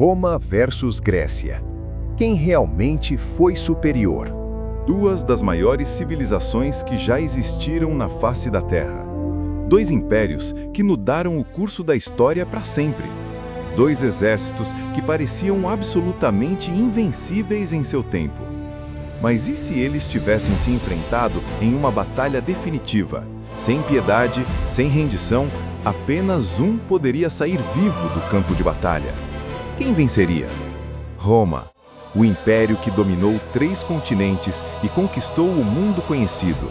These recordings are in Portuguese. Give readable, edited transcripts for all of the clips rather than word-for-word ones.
Roma versus Grécia. Quem realmente foi superior? Duas das maiores civilizações que já existiram na face da Terra. Dois impérios que mudaram o curso da história para sempre. Dois exércitos que pareciam absolutamente invencíveis em seu tempo. Mas e se eles tivessem se enfrentado em uma batalha definitiva? Sem piedade, sem rendição, apenas um poderia sair vivo do campo de batalha. Quem venceria? Roma, o império que dominou 3 continentes e conquistou o mundo conhecido.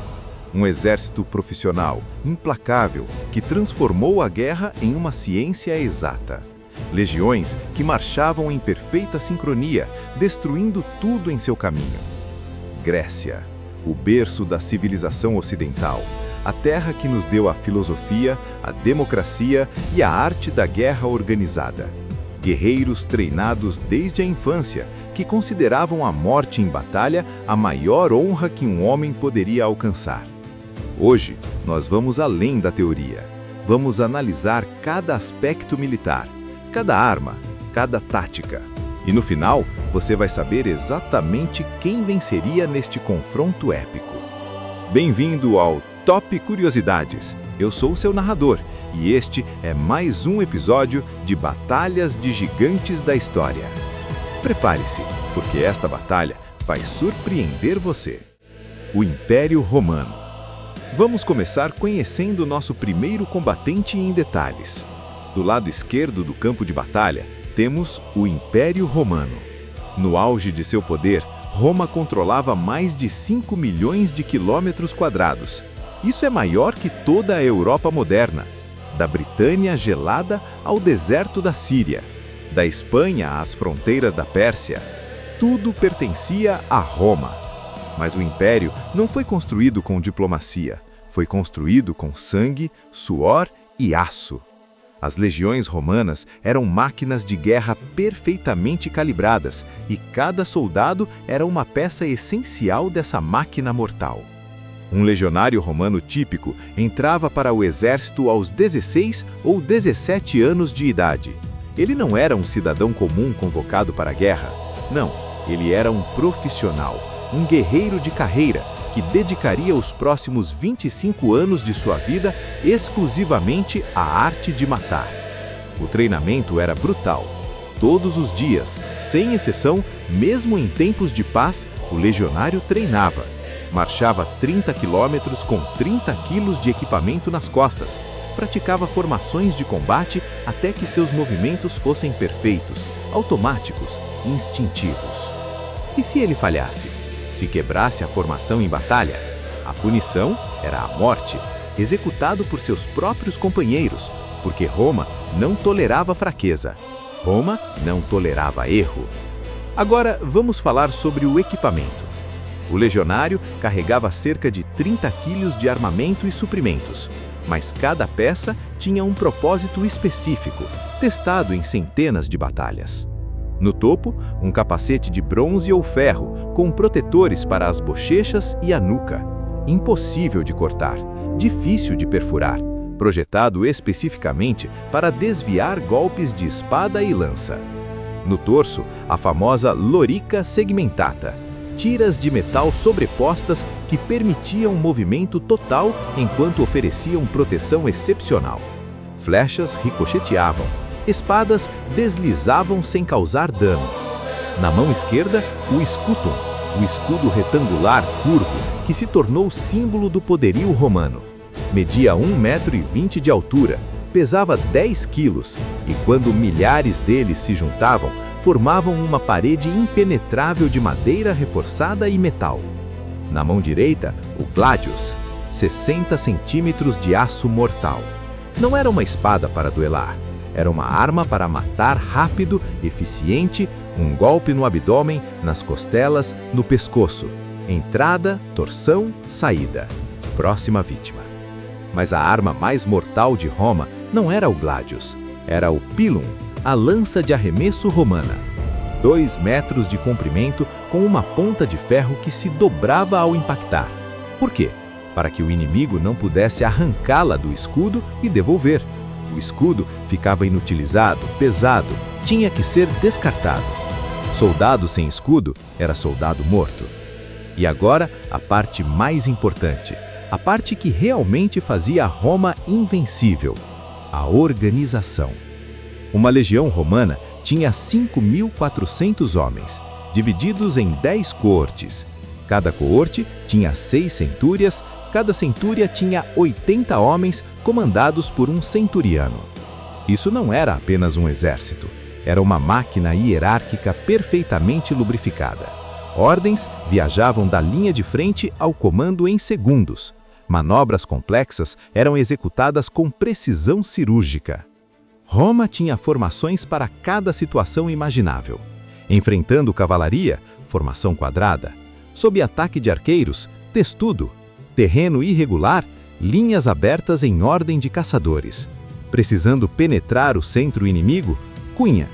Um exército profissional, implacável, que transformou a guerra em uma ciência exata. Legiões que marchavam em perfeita sincronia, destruindo tudo em seu caminho. Grécia, o berço da civilização ocidental, a terra que nos deu a filosofia, a democracia e a arte da guerra organizada. Guerreiros treinados desde a infância, que consideravam a morte em batalha a maior honra que um homem poderia alcançar. Hoje, nós vamos além da teoria. Vamos analisar cada aspecto militar, cada arma, cada tática. E no final, você vai saber exatamente quem venceria neste confronto épico. Bem-vindo ao Top Curiosidades. Eu sou o seu narrador e este é mais um episódio de Batalhas de Gigantes da História. Prepare-se, porque esta batalha vai surpreender você. O Império Romano. Vamos começar conhecendo nosso primeiro combatente em detalhes. Do lado esquerdo do campo de batalha, temos o Império Romano. No auge de seu poder, Roma controlava mais de 5 milhões de quilômetros quadrados. Isso é maior que toda a Europa moderna, da Britânia gelada ao deserto da Síria, da Espanha às fronteiras da Pérsia. Tudo pertencia a Roma. Mas o império não foi construído com diplomacia, foi construído com sangue, suor e aço. As legiões romanas eram máquinas de guerra perfeitamente calibradas e cada soldado era uma peça essencial dessa máquina mortal. Um legionário romano típico entrava para o exército aos 16 ou 17 anos de idade. Ele não era um cidadão comum convocado para a guerra. Não, ele era um profissional, um guerreiro de carreira, que dedicaria os próximos 25 anos de sua vida exclusivamente à arte de matar. O treinamento era brutal. Todos os dias, sem exceção, mesmo em tempos de paz, o legionário treinava. Marchava 30 quilômetros com 30 quilos de equipamento nas costas. Praticava formações de combate até que seus movimentos fossem perfeitos, automáticos e instintivos. E se ele falhasse? Se quebrasse a formação em batalha, a punição era a morte, executado por seus próprios companheiros, porque Roma não tolerava fraqueza. Roma não tolerava erro. Agora vamos falar sobre o equipamento. O legionário carregava cerca de 30 quilos de armamento e suprimentos, mas cada peça tinha um propósito específico, testado em centenas de batalhas. No topo, um capacete de bronze ou ferro, com protetores para as bochechas e a nuca. Impossível de cortar, difícil de perfurar, projetado especificamente para desviar golpes de espada e lança. No torso, a famosa lorica segmentata, tiras de metal sobrepostas que permitiam movimento total enquanto ofereciam proteção excepcional. Flechas ricocheteavam. Espadas deslizavam sem causar dano. Na mão esquerda, o escutum, o escudo retangular curvo que se tornou símbolo do poderio romano. Media 1,20 m de altura, pesava 10 quilos e quando milhares deles se juntavam, formavam uma parede impenetrável de madeira reforçada e metal. Na mão direita, o gladius, 60 centímetros de aço mortal. Não era uma espada para duelar. Era uma arma para matar rápido, eficiente, um golpe no abdômen, nas costelas, no pescoço. Entrada, torção, saída. Próxima vítima. Mas a arma mais mortal de Roma não era o gladius. Era o pilum, a lança de arremesso romana. 2 metros de comprimento com uma ponta de ferro que se dobrava ao impactar. Por quê? Para que o inimigo não pudesse arrancá-la do escudo e devolver. O escudo ficava inutilizado, pesado, tinha que ser descartado. Soldado sem escudo era soldado morto. E agora, a parte mais importante, a parte que realmente fazia Roma invencível: a organização. Uma legião romana tinha 5.400 homens, divididos em 10 coortes. Cada coorte tinha 6 centúrias, cada centúria tinha 80 homens comandados por um centuriano. Isso não era apenas um exército, era uma máquina hierárquica perfeitamente lubrificada. Ordens viajavam da linha de frente ao comando em segundos. Manobras complexas eram executadas com precisão cirúrgica. Roma tinha formações para cada situação imaginável. Enfrentando cavalaria, formação quadrada. Sob ataque de arqueiros, testudo. Terreno irregular, linhas abertas em ordem de caçadores. Precisando penetrar o centro inimigo, cunha.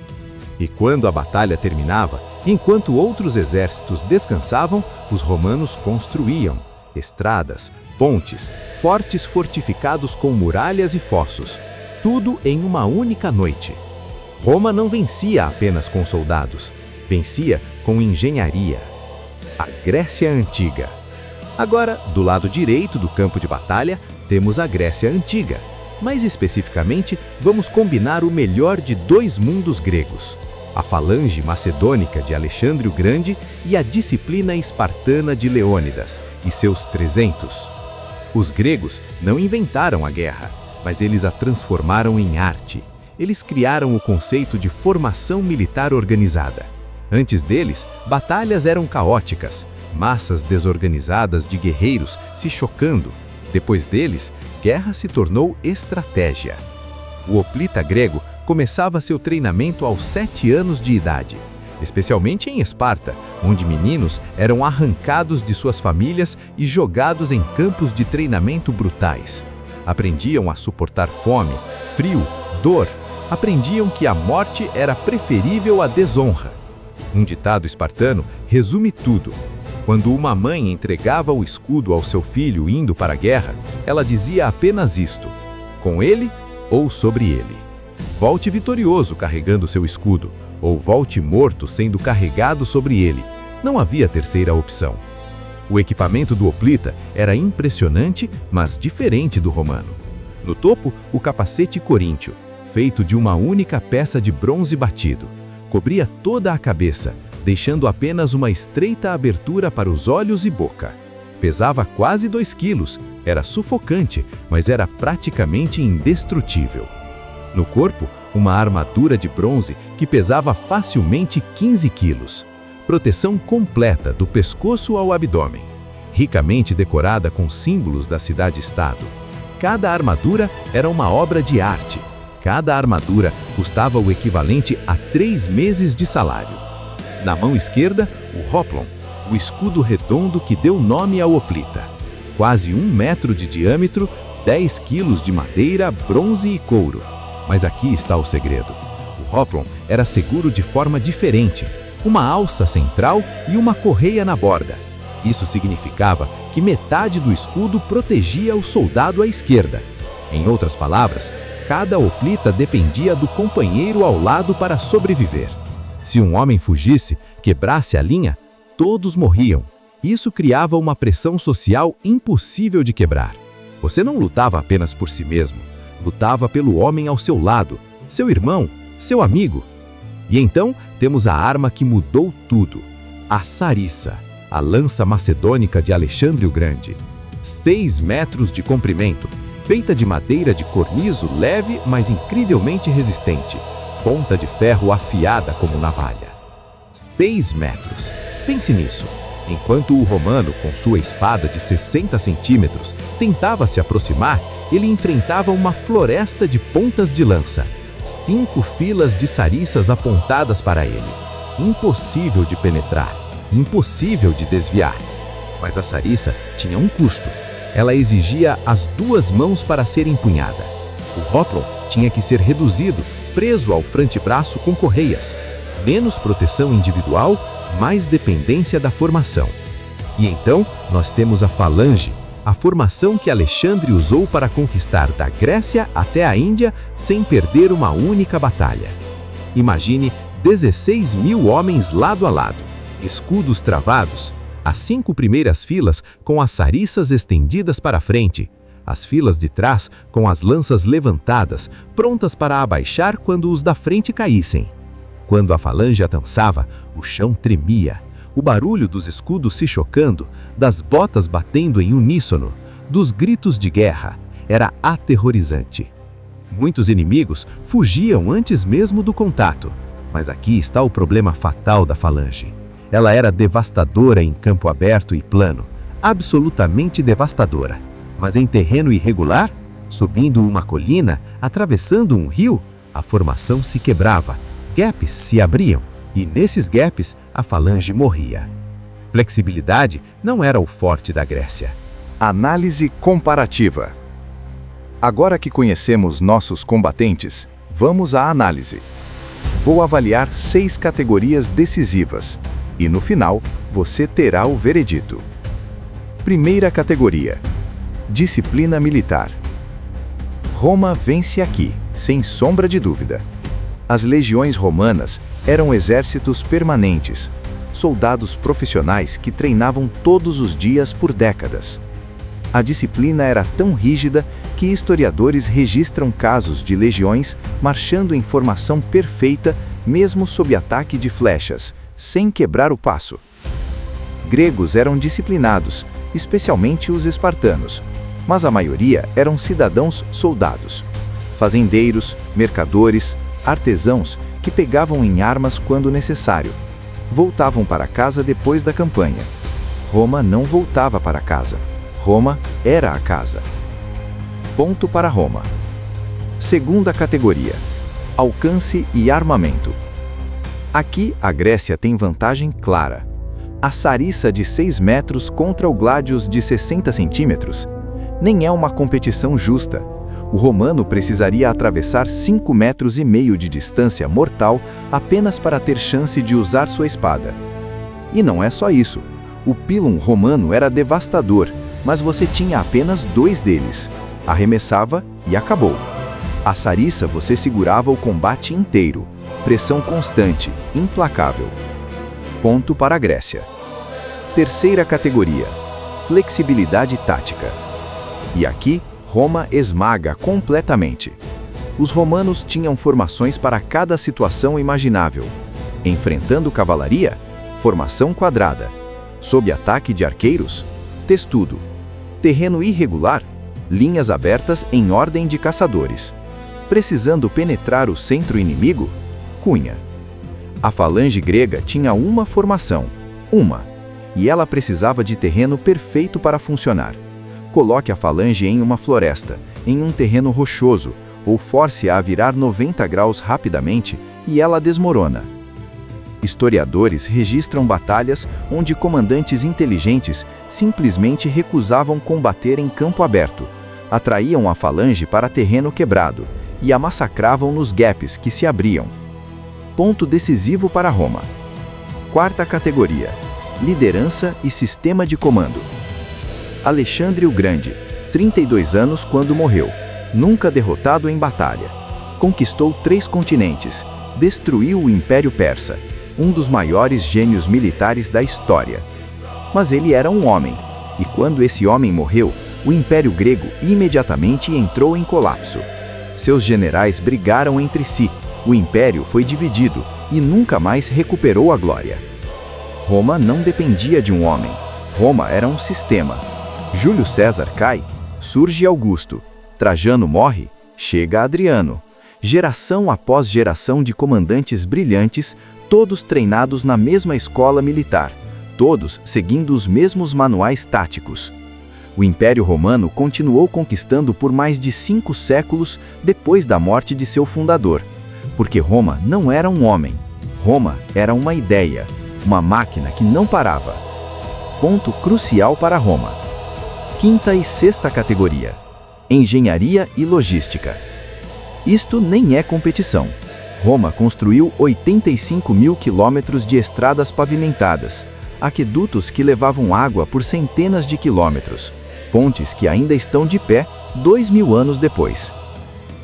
E quando a batalha terminava, enquanto outros exércitos descansavam, os romanos construíam estradas, pontes, fortes fortificados com muralhas e fossos. Tudo em uma única noite. Roma não vencia apenas com soldados, vencia com engenharia. A Grécia Antiga. Agora, do lado direito do campo de batalha, temos a Grécia Antiga. Mais especificamente, vamos combinar o melhor de dois mundos gregos: a falange macedônica de Alexandre o Grande e a disciplina espartana de Leônidas e seus 300. Os gregos não inventaram a guerra, mas eles a transformaram em arte. Eles criaram o conceito de formação militar organizada. Antes deles, batalhas eram caóticas, massas desorganizadas de guerreiros se chocando. Depois deles, guerra se tornou estratégia. O hoplita grego começava seu treinamento aos 7 anos de idade, especialmente em Esparta, onde meninos eram arrancados de suas famílias e jogados em campos de treinamento brutais. Aprendiam a suportar fome, frio, dor. Aprendiam que a morte era preferível à desonra. Um ditado espartano resume tudo. Quando uma mãe entregava o escudo ao seu filho indo para a guerra, ela dizia apenas isto: com ele ou sobre ele. Volte vitorioso carregando seu escudo, ou volte morto sendo carregado sobre ele. Não havia terceira opção. O equipamento do hoplita era impressionante, mas diferente do romano. No topo, o capacete coríntio, feito de uma única peça de bronze batido. Cobria toda a cabeça, deixando apenas uma estreita abertura para os olhos e boca. Pesava quase 2 quilos, era sufocante, mas era praticamente indestrutível. No corpo, uma armadura de bronze que pesava facilmente 15 quilos. Proteção completa do pescoço ao abdômen, ricamente decorada com símbolos da cidade-estado. Cada armadura era uma obra de arte. Cada armadura custava o equivalente a 3 meses de salário. Na mão esquerda, o hoplon, o escudo redondo que deu nome ao hoplita. Quase 1 metro de diâmetro, 10 quilos de madeira, bronze e couro. Mas aqui está o segredo. O hoplon era seguro de forma diferente. Uma alça central e uma correia na borda. Isso significava que metade do escudo protegia o soldado à esquerda. Em outras palavras, cada hoplita dependia do companheiro ao lado para sobreviver. Se um homem fugisse, quebrasse a linha, todos morriam. Isso criava uma pressão social impossível de quebrar. Você não lutava apenas por si mesmo, lutava pelo homem ao seu lado, seu irmão, seu amigo. E então temos a arma que mudou tudo: a sarissa, a lança macedônica de Alexandre o Grande. 6 metros de comprimento, feita de madeira de corniço leve, mas incrivelmente resistente. Ponta de ferro afiada como navalha. 6 metros. Pense nisso. Enquanto o romano, com sua espada de 60 centímetros, tentava se aproximar, ele enfrentava uma floresta de pontas de lança. 5 filas de sarissas apontadas para ele. Impossível de penetrar, impossível de desviar. Mas a sarissa tinha um custo. Ela exigia as 2 mãos para ser empunhada. O hoplon tinha que ser reduzido, preso ao frente-braço com correias. Menos proteção individual, mais dependência da formação. E então nós temos a falange, a formação que Alexandre usou para conquistar da Grécia até a Índia sem perder uma única batalha. Imagine 16.000 homens lado a lado, escudos travados, as 5 primeiras filas com as sariças estendidas para a frente, as filas de trás com as lanças levantadas, prontas para abaixar quando os da frente caíssem. Quando a falange avançava, o chão tremia. O barulho dos escudos se chocando, das botas batendo em uníssono, dos gritos de guerra, era aterrorizante. Muitos inimigos fugiam antes mesmo do contato, mas aqui está o problema fatal da falange. Ela era devastadora em campo aberto e plano, absolutamente devastadora. Mas em terreno irregular, subindo uma colina, atravessando um rio, a formação se quebrava, gaps se abriam, e nesses gaps a falange morria. Flexibilidade não era o forte da Grécia. Análise comparativa. Agora que conhecemos nossos combatentes, vamos à análise. Vou avaliar 6 categorias decisivas, e no final, você terá o veredito. Primeira categoria: disciplina militar. Roma vence aqui, sem sombra de dúvida. As legiões romanas eram exércitos permanentes, soldados profissionais que treinavam todos os dias por décadas. A disciplina era tão rígida que historiadores registram casos de legiões marchando em formação perfeita, mesmo sob ataque de flechas, sem quebrar o passo. Gregos eram disciplinados, especialmente os espartanos, mas a maioria eram cidadãos soldados, fazendeiros, mercadores, artesãos que pegavam em armas quando necessário. Voltavam para casa depois da campanha. Roma não voltava para casa. Roma era a casa. Ponto para Roma. Segunda categoria: alcance e armamento. Aqui a Grécia tem vantagem clara. A sariça de 6 metros contra o gladius de 60 centímetros. Nem é uma competição justa. O romano precisaria atravessar 5,5 metros de distância mortal apenas para ter chance de usar sua espada. E não é só isso. O pilum romano era devastador, mas você tinha apenas 2 deles. Arremessava e acabou. A sariça você segurava o combate inteiro. Pressão constante, implacável. Ponto para a Grécia. Terceira categoria: flexibilidade tática. E aqui, Roma esmaga completamente. Os romanos tinham formações para cada situação imaginável. Enfrentando cavalaria, formação quadrada. Sob ataque de arqueiros, testudo. Terreno irregular, linhas abertas em ordem de caçadores. Precisando penetrar o centro inimigo, cunha. A falange grega tinha uma formação, e ela precisava de terreno perfeito para funcionar. Coloque a falange em uma floresta, em um terreno rochoso, ou force-a a virar 90 graus rapidamente e ela desmorona. Historiadores registram batalhas onde comandantes inteligentes simplesmente recusavam combater em campo aberto, atraíam a falange para terreno quebrado e a massacravam nos gaps que se abriam. Ponto decisivo para Roma. Quarta categoria: liderança e sistema de comando. Alexandre o Grande, 32 anos quando morreu, nunca derrotado em batalha. Conquistou 3 continentes, destruiu o Império Persa, um dos maiores gênios militares da história. Mas ele era um homem, e quando esse homem morreu, o Império Grego imediatamente entrou em colapso. Seus generais brigaram entre si, o Império foi dividido e nunca mais recuperou a glória. Roma não dependia de um homem, Roma era um sistema. Júlio César cai, surge Augusto. Trajano morre, chega Adriano. Geração após geração de comandantes brilhantes, todos treinados na mesma escola militar, todos seguindo os mesmos manuais táticos. O Império Romano continuou conquistando por mais de 5 séculos depois da morte de seu fundador, porque Roma não era um homem, Roma era uma ideia, uma máquina que não parava. Ponto crucial para Roma. Quinta e sexta categoria: engenharia e logística. Isto nem é competição. Roma construiu 85.000 quilômetros de estradas pavimentadas, aquedutos que levavam água por centenas de quilômetros, pontes que ainda estão de pé 2000 anos depois.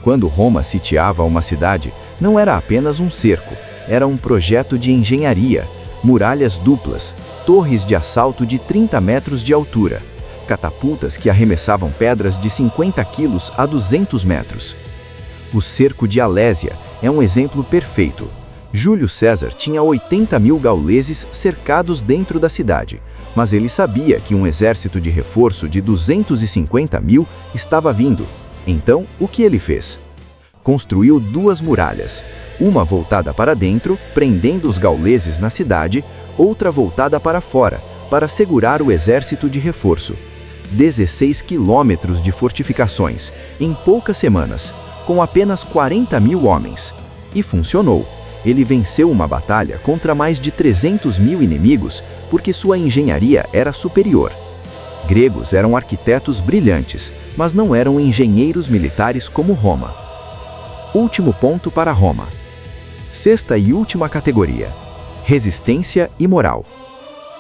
Quando Roma sitiava uma cidade, não era apenas um cerco, era um projeto de engenharia, muralhas duplas, torres de assalto de 30 metros de altura, catapultas que arremessavam pedras de 50 quilos a 200 metros. O cerco de Alésia é um exemplo perfeito. Júlio César tinha 80.000 gauleses cercados dentro da cidade, mas ele sabia que um exército de reforço de 250.000 estava vindo. Então, o que ele fez? Construiu 2 muralhas, uma voltada para dentro, prendendo os gauleses na cidade, outra voltada para fora, para segurar o exército de reforço. 16 quilômetros de fortificações, em poucas semanas, com apenas 40.000 homens. E funcionou. Ele venceu uma batalha contra mais de 300.000 inimigos porque sua engenharia era superior. Gregos eram arquitetos brilhantes, mas não eram engenheiros militares como Roma. Último ponto para Roma. Sexta e última categoria: resistência e moral.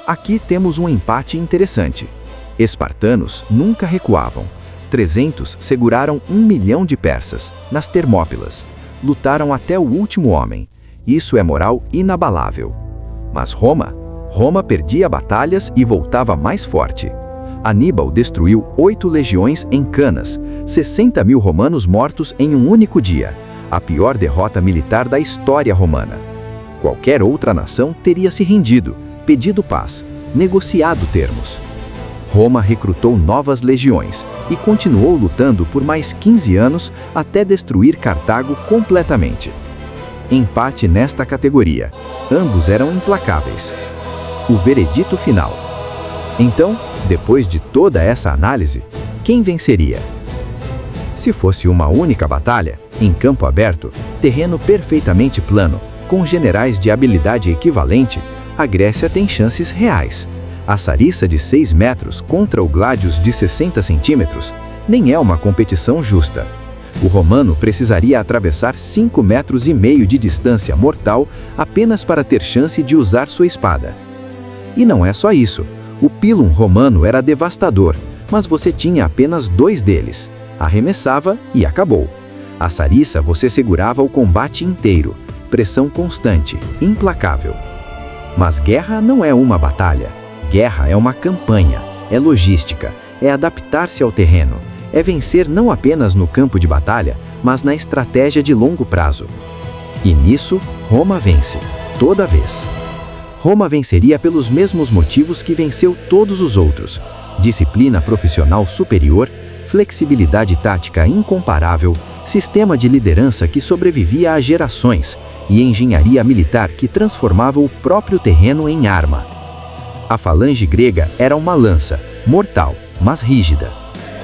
Aqui temos um empate interessante. Espartanos nunca recuavam. 300 seguraram 1 milhão de persas, nas Termópilas. Lutaram até o último homem. Isso é moral inabalável. Mas Roma perdia batalhas e voltava mais forte. Aníbal destruiu 8 legiões em Canas, 60.000 romanos mortos em um único dia, a pior derrota militar da história romana. Qualquer outra nação teria se rendido, pedido paz, negociado termos. Roma recrutou novas legiões e continuou lutando por mais 15 anos até destruir Cartago completamente. Empate nesta categoria. Ambos eram implacáveis. O veredito final. Então, depois de toda essa análise, quem venceria? Se fosse uma única batalha, em campo aberto, terreno perfeitamente plano, com generais de habilidade equivalente, a Grécia tem chances reais. A Sarissa de 6 metros contra o Gládios de 60 centímetros nem é uma competição justa. O romano precisaria atravessar 5,5 metros de distância mortal apenas para ter chance de usar sua espada. E não é só isso. O pilum romano era devastador, mas você tinha apenas 2 deles. Arremessava e acabou. A Sarissa você segurava o combate inteiro, pressão constante, implacável. Mas guerra não é uma batalha. Guerra é uma campanha, é logística, é adaptar-se ao terreno, é vencer não apenas no campo de batalha, mas na estratégia de longo prazo. E nisso, Roma vence, toda vez. Roma venceria pelos mesmos motivos que venceu todos os outros: disciplina profissional superior, flexibilidade tática incomparável, sistema de liderança que sobrevivia a gerações e engenharia militar que transformava o próprio terreno em arma. A falange grega era uma lança, mortal, mas rígida.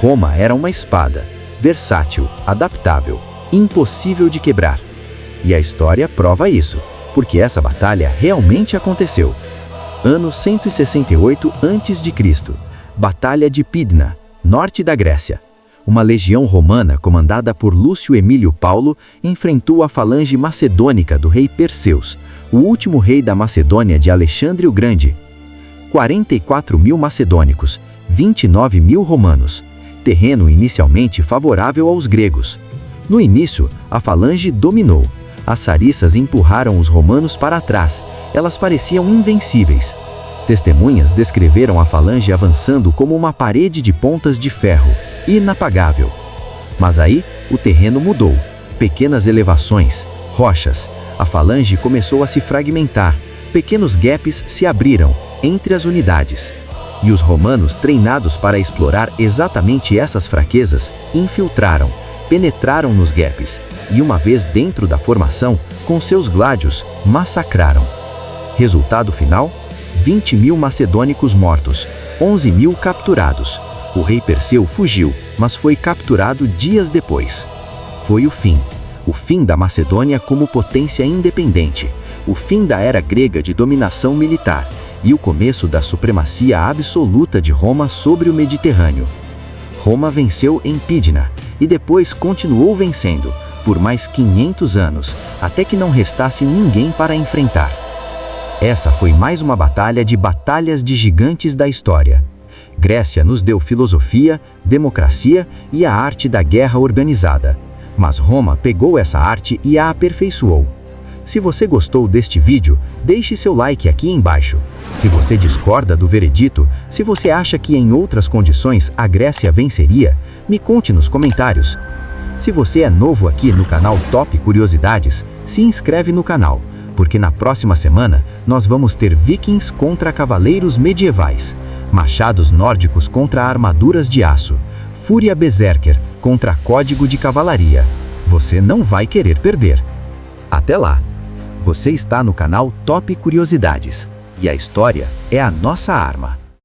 Roma era uma espada, versátil, adaptável, impossível de quebrar. E a história prova isso, porque essa batalha realmente aconteceu. Ano 168 a.C., Batalha de Pydna, norte da Grécia. Uma legião romana comandada por Lúcio Emílio Paulo enfrentou a falange macedônica do rei Perseus, o último rei da Macedônia de Alexandre o Grande. 44.000 macedônicos, 29.000 romanos. Terreno inicialmente favorável aos gregos. No início, a falange dominou. As sarissas empurraram os romanos para trás. Elas pareciam invencíveis. Testemunhas descreveram a falange avançando como uma parede de pontas de ferro, inapagável. Mas aí, o terreno mudou. Pequenas elevações, rochas. A falange começou a se fragmentar. Pequenos gaps se abriram entre as unidades. E os romanos, treinados para explorar exatamente essas fraquezas, infiltraram, penetraram nos gaps e, uma vez dentro da formação, com seus gládios, massacraram. Resultado final: 20.000 macedônicos mortos, 11.000 capturados. O rei Perseu fugiu, mas foi capturado dias depois. Foi o fim da Macedônia como potência independente, o fim da era grega de dominação militar e o começo da supremacia absoluta de Roma sobre o Mediterrâneo. Roma venceu em Pydna e depois continuou vencendo por mais 500 anos, até que não restasse ninguém para enfrentar. Essa foi mais uma batalha de batalhas de gigantes da história. Grécia nos deu filosofia, democracia e a arte da guerra organizada. Mas Roma pegou essa arte e a aperfeiçoou. Se você gostou deste vídeo, deixe seu like aqui embaixo. Se você discorda do veredito, se você acha que em outras condições a Grécia venceria, me conte nos comentários. Se você é novo aqui no canal Top Curiosidades, se inscreve no canal, porque na próxima semana nós vamos ter vikings contra cavaleiros medievais, machados nórdicos contra armaduras de aço, fúria berserker contra código de cavalaria. Você não vai querer perder. Até lá! Você está no canal Top Curiosidades, e a história é a nossa arma.